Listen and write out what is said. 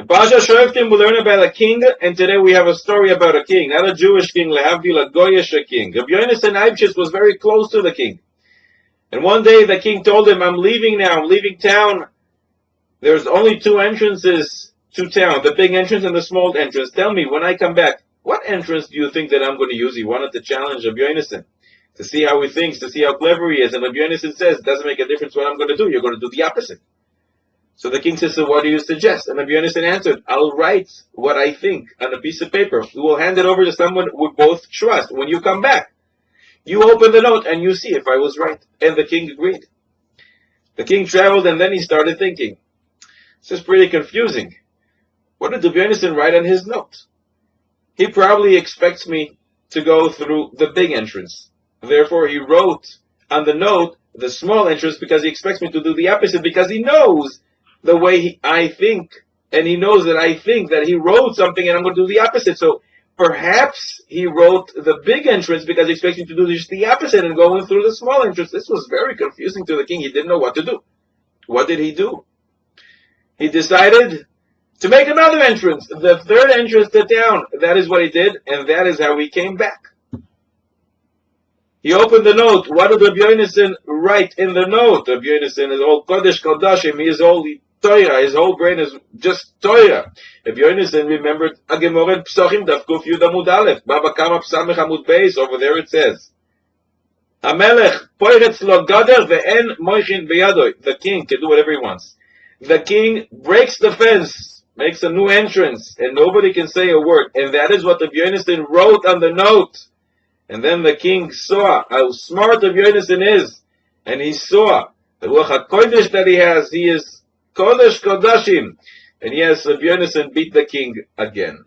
Pasha Shoftim, we learn about a king, and today we have a story about a king, not a Jewish king, lehavdil, a Goyish king. Rabbi Yonasan Eibshitz was very close to the king. And one day the king told him, I'm leaving now, I'm leaving town. There's only two entrances to town, the big entrance and the small entrance. Tell me, when I come back, what entrance do you think that I'm going to use? He wanted to challenge Rabbi Yonasan, to see how he thinks, to see how clever he is. And Rabbi Yonasan says, it doesn't make a difference what I'm going to do, you're going to do the opposite. So the king says, so what do you suggest? And Rabbi Yonasan answered, I'll write what I think on a piece of paper. We will hand it over to someone we both trust. When you come back, you open the note and you see if I was right. And the king agreed. The king traveled and then he started thinking. This is pretty confusing. What did Rabbi Yonasan write on his note? He probably expects me to go through the big entrance. Therefore, he wrote on the note the small entrance because he expects me to do the opposite, because he knows the way I think, and he knows that I think that he wrote something and I'm going to do the opposite. So perhaps he wrote the big entrance because he expects me to do just the opposite and going through the small entrance. This was very confusing to the king. He didn't know what to do. What did he do? He decided to make another entrance, the third entrance to town. That is what he did, and that is how he came back. He opened the note. What did Rabbi Yonasan write in the note? Rabbi Yonasan is all Kodesh Kodashim. He is all Torah. His whole brain is just Torah. Rabbi Yonasan remembered a Gemara Psachim Daf Kuf Yud Amud Aleph. Baba Kama Psamech Amud Beis. Over there it says, Hamelech poiretz lo gader ve'en moichin beyadoi. The king can do whatever he wants. The king breaks the fence, makes a new entrance, and nobody can say a word. And that is what Rabbi Yonasan wrote on the note. And then the king saw how smart Rabbi Yonasan is, and he saw the Ruach HaKodesh that he has. He is Kodesh Kodashim, and yes, Rabbi Yonasan beat the king again.